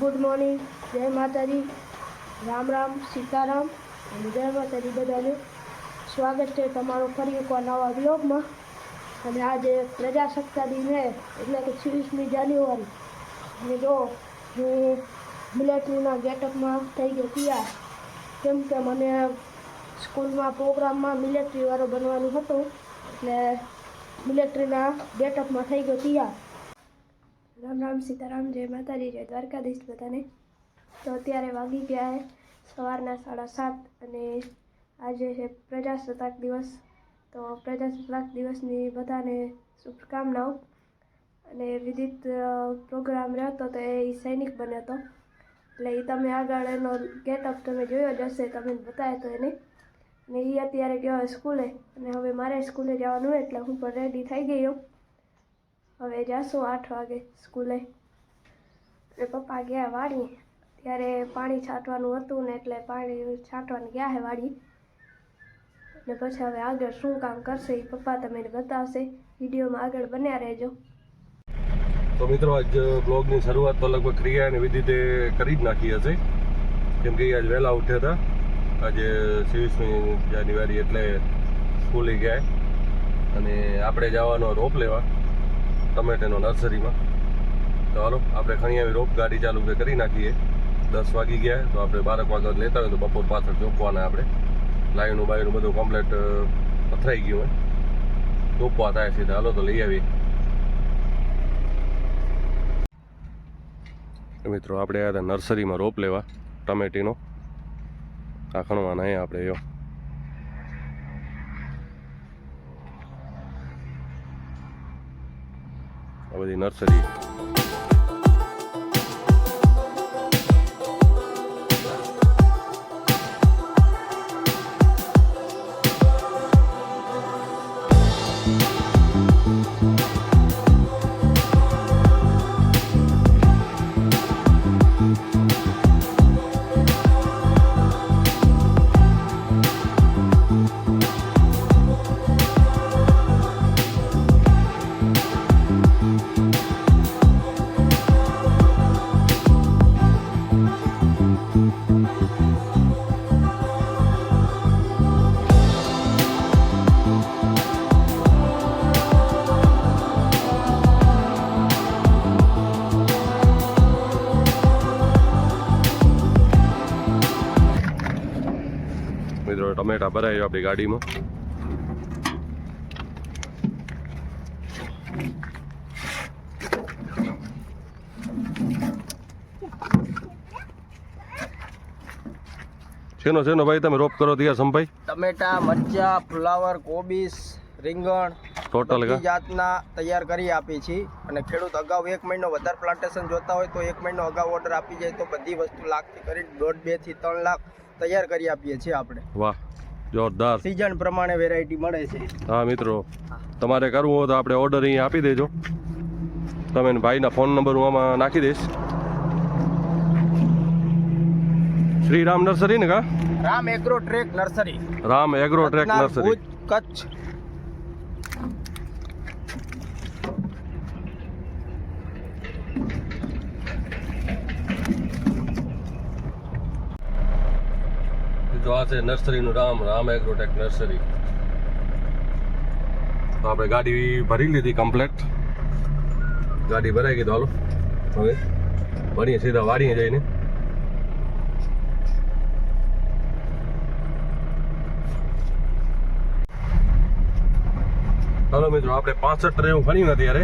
Good morning, જય માતાજી, રામ રામ, સીતારામ અને જય માતાજી બધાને. સ્વાગત છે તમારું ફરી એકવાર નવા બ્લોગમાં. અને આજે પ્રજાસત્તાક દિન છે એટલે કે 26મી જાન્યુઆરી. અને જો હું મિલિટરીના ગેટઅપમાં થઈ ગયો તૈયાર, કેમ કે મને સ્કૂલમાં પ્રોગ્રામમાં મિલિટરીવાળો બનવાનું હતું એટલે મિલિટરીના ગેટઅપમાં થઈ ગયો તૈયાર. રામ રામ, સીતારામ, જય માતાજી, જય દ્વારકાધીશ બધાને. તો અત્યારે વાગી ગયા છે સવારના 7:30 અને આજે છે પ્રજાસત્તાક દિવસ. તો પ્રજાસત્તાક દિવસની બધાને શુભકામનાઓ. અને વિવિધ પ્રોગ્રામ રહ્યો હતો તો એ સૈનિક બન્યો હતો, એટલે એ તમે આગળ એનો ગેટઅપ તમે જોયો જ હશે, તમે બતાવ્યો તો એને. અને એ અત્યારે ગયો સ્કૂલે અને હવે મારે સ્કૂલે જવાનું હોય એટલે હું પણ રેડી થઈ ગઈ હું. હવે જાશું 8 વાગે સ્કૂલે. અને પપ્પા ગયા વાડી, ત્યારે પાણી છાંટવાનું હતું ને એટલે પાણી છાંટવાનું ગયા છે વાડી. અને પછી હવે આગળ શું કામ કરશે એ પપ્પા તમને બતાવશે. વિડીયોમાં આગળ બન્યા રહેજો. તો મિત્રો, આજ બ્લોગની શરૂઆત તો લગભગ ક્રિયા અને વિધિતે કરી જ નાખી હશે, કેમ કે આજ વહેલા ઉઠ્યા હતા. આજે 26મી જાન્યુઆરી એટલે સ્કૂલે ગયા અને આપણે જવાનો રોપ લેવા ટમેટાનો નર્સરીમાં. તો હાલો આપણે ખણીયાવી રોપ ગાડી ચાલુ કરી નાખીએ. 10 વાગી ગયા તો આપણે 12 વાગ્યા લેતા હોય તો બપોર પાછળ ચોપવાના. આપણે લાઈનું બાયનું બધું કમ્પ્લેટ પથરાઈ ગયું હોય, ચોપવા થાય સીધા. હાલો તો લઈ આવીએ. મિત્રો, આપણે આવ્યા હતા નર્સરીમાં રોપ લેવા ટમેટીનો. આ ખણવાના અહીંયા આપણે જો આ બધી નર્સરી. મિત્રો, ટમેટા ભરાય આપણી ગાડીમાં. શેનો શેનો ભાઈ તમે રોપ કરો ત્યાં સંભાઈ? ટમેટા, મરચા, ફ્લાવર, કોબીસ, રીંગણ ટોટલ બધી જાતના તૈયાર કરી આપી છીએ. અને ખેડૂત અગાઉ 1 મહિનો વધારે પ્લાન્ટેશન જોતા હોય તો 1 મહિનો અગાઉ ઓર્ડર આપી જાય તો બધી વસ્તુ લાખથી કરીને 1.5, 2 થી 3 લાખ તૈયાર કરી આપીએ છીએ આપણે. વાહ, જોરદાર. સિઝન પ્રમાણે વેરાયટી મળે છે. હા મિત્રો, તમારે કરવું હોય તો આપણે ઓર્ડર અહીંયા આપી દેજો. તમે ભાઈના ફોન નંબર હું આમાં નાખી દઈશ. શ્રી રામ નર્સરી ને કા? Ram agro track nursery. Ram agro track nursery, Bhuj, Kutch. તો આ છે નર્સરીનું નામ, રામ એગ્રોટેક નર્સરી. તો આપણે ગાડી ભરી લીધી કમ્પ્લેટ. ગાડી ભરાઈ ગઈ. તો હાલો હવે ભણીએ સીધા વાડીએ જઈને. હાલો મિત્રો, આપણે 65 ટ્રે ભણી નથી યારે.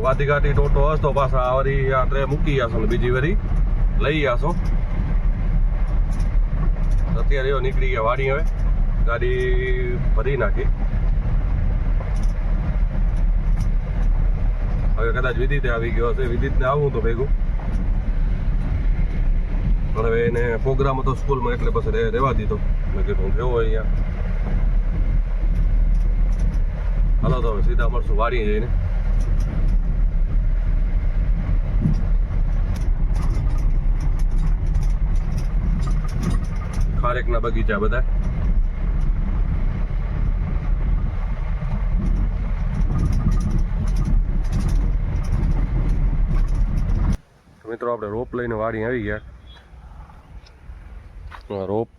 વાતી ગાડી ટોટો હસતો પાછા વળી આ ટ્રે મૂકી જશો ને બીજી વરી લઈ જશો. અત્યારે એવો નીકળી ગયા વાડી. હવે ગાડી ભરી નાખી. હવે કદાચ વિદિતે આવી ગયો હશે. વિદિતને આવું તો ભેગું, પણ હવે એને પ્રોગ્રામ હતો સ્કૂલમાં એટલે પછી રહેવા દીધો. મેં કીધું જેવો અહીંયા. હાલો તો હવે સીધા મળશું વાડીએ જઈને. ખારેકના બગીચા બધા. મિત્રો આપણે રોપ લઈને વાડી આવી ગયા. રોપ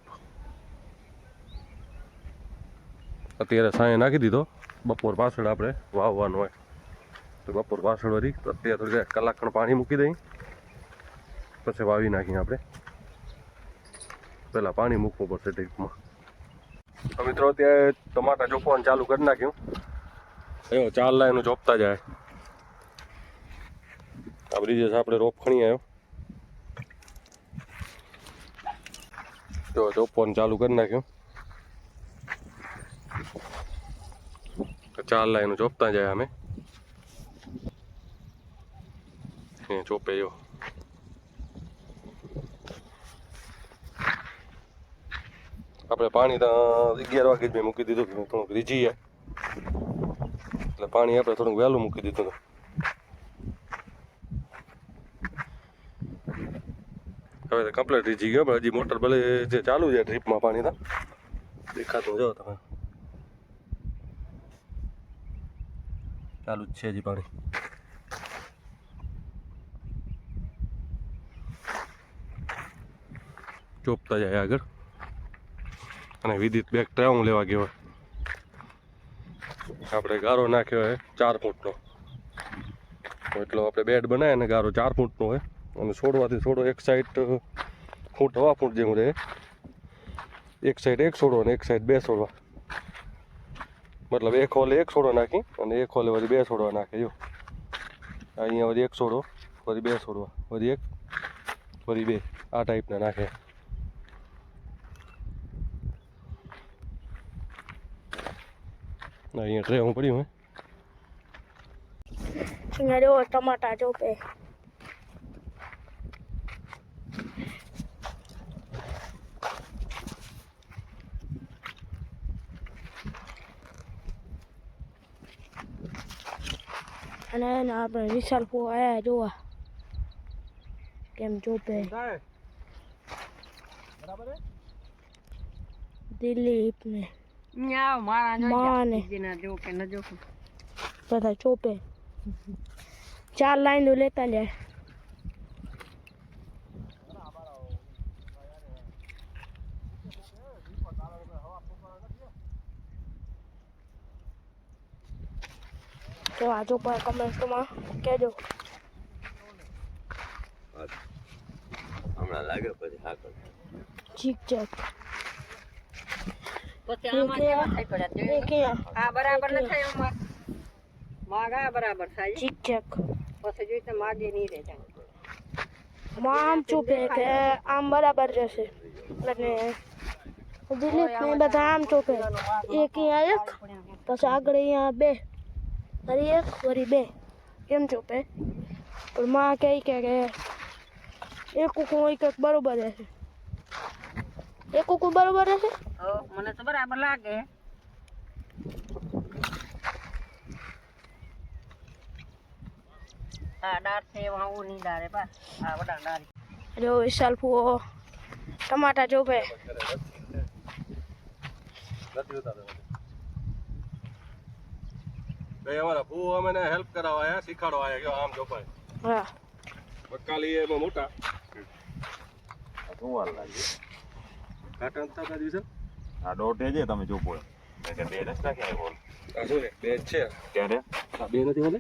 અત્યારે સાંજે નાખી દીધો. બપોર પાછળ આપણે વાવવાનું હોય તો બપોર પાછળ વળી તો અત્યારે થોડી કલાક ખણ પાણી મૂકી દઈ પછી વાવી નાખીએ આપણે. પહેલાં પાણી મૂકવું પડશે ડીપમાં. તો મિત્રો અત્યારે ટમાટા ચોપવાનું ચાલુ કરી નાખ્યું. એવો 4 લાઈનો ચોપતા જાય. આ બ્રિજેશ આપણે રોપ ખણી આવ્યો તો ચોપવાનું ચાલુ કરી નાખ્યું. 4 લાઈનો ચોપતા જાય અમે. ચોપે જો આપણે પાણી તો 11 વાગે જ મેં મૂકી દીધું કે થોડુંક રીઝી જાય એટલે પાણી આપણે થોડુંક વહેલું મૂકી દીધું હતું. હવે તો કમ્પ્લીટ રીઝી ગયો પણ હજી મોટર ભલે જે ચાલુ છે ડ્રીપમાં પાણી તો દેખાતું જો તમે ચાલુ જ છે હજી પાણી. ચોપતા જાય આગળ. અને વિદિત બેગ ટ્રાઉં લેવા ગયો આપણે ગારો નાખ્યો હોય 4 ફૂટનો એટલો આપણે બેડ બનાવે ને ગારો 4 ફૂટનો હોય અને છોડવાથી છોડો એક સાઈડ ફૂટ 1.5 ફૂટ જેવું રહે. એક સાઈડ 1 છોડો અને એક સાઈડ 2 છોડવા મતલબ એક હોલે 1 છોડો નાખી અને એક હોલે વળી 2 છોડવા નાખે. જો અહીંયા વળી 1 છોડો વળી 2 છોડવા વળી 1 વળી 2 આ ટાઈપના નાખે. અહીંયા ટ્રે હું પડ્યું હે જો ટમાટા ચોપે. અને આપણે વિશાલ ફો આયા જોવા કેમ ચોપે. દિલીપ ને માને બધા ચોપે 4 લાઈનો લેતા જાય. તો આ ચોપા કમેન્ટમાં કહેજો. હમણાં લાગે પછી હા કર ચીક ચેક બરાબર ન થાય માગા બરાબર થાય ચીક ચેક પછી જોઈ તો માગે નહીં રહે. આમ ચોપે કે આમ બરાબર રહેશે અને દિલીપ ને બધા આમ ચોપે. એક અહીંયા 1 પછી આગળ અહીંયા 2 ફરી 1 ફરી 2 એમ ચોપે. પણ માં કહે કે એક કુકુ હોય કંઈક બરોબર રહેશે. એક કુકુ બરોબર રહેશે. મને તો બરાબર લાગે. આ ડાળ છે હું નહીં ડાળે બા આ વડા ડાળ. જો વિશાલ ફુઓ ટમાટા ચોપે. અમારા ભૂ અમે હેલ્પ કરાવવા આવ્યા શીખાડવા આવ્યા કે આમ ચોપાય. હા બકાલી એમાં મોટા શું વાર લાગે કાંટા હતા દિવસે આ દોઢે છે તમે ચોપો બે રસ્તા ક્યાં બોલ આ શું છે 2 છે ક્યારે આ 2 નથી બોલે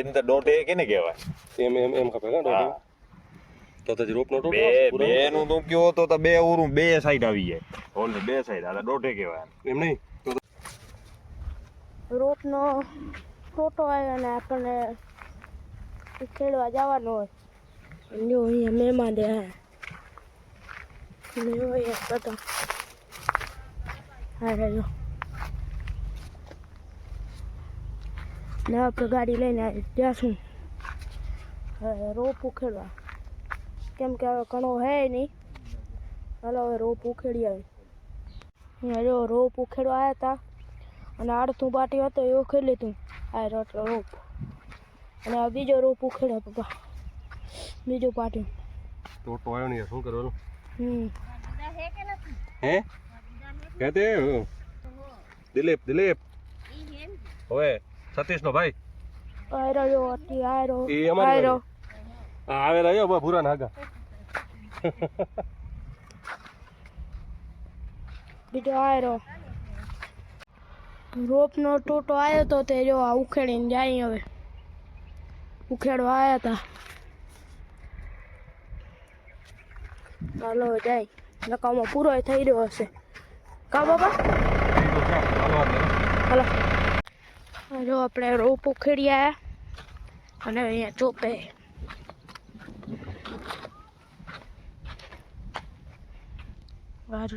એમ તો દોઢે કેને કહેવાય એમ ખબર હા હા. તો તો રોપ નો બે નું તું કયો તો 2 ઉરું 2 સાઈડ આવી જાય હોલ ને 2 સાઈડ આ દોઢે કહેવાય એમ નહીં રોપનો ફોટો આવ્યો અને આપણને ખેડવા જવાનું હોય. જો અહીંયા મહેમાન દે હા બધા હા રહ્યો ને આપણે ગાડી લઈને ત્યાં શું રોપ ઉખેડવા કેમ કે હવે ઘણો હે નહીં. ચાલો હવે રોપ ઉખેડી આવી. અહીંયા જો રોપ ઉખેડવા આવ્યા હતા અને અડધું પાટી હતો એ ઉખેડી લીધું આ રોપ અને આ બીજો રોપ ઉખેડ્યો પપ્પા બીજો પાટી ટોટો આવ્યો નહીં શું કરવાનું હે કહેતે દિલીપ હવે સતીશ નો ભાઈ આયરો જો અટી આયરો એ અમારી આયરો આવે રહ્યો બા ભૂરા નાગા. બીજો આયરો રોપનો ટોટો આવ્યો તો તે જો આ ઉખેડીને જાય હવે ઉખેડવા આવ્યા હતા. હાલો જાય નકામો પૂરો થઈ રહ્યો હશે કા બાબા. હાલો જો આપણે રોપ ઉખેડી આવ્યા અને અહીંયા ચોપે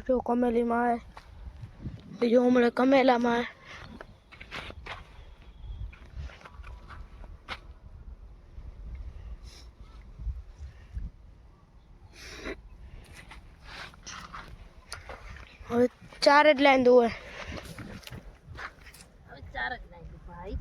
જો કમેલીમાં આવે બીજું હમણાં કમેલામાં હવે 4 જ લાઈન દોવે. ચાર જ નાખ્યું ભાઈ.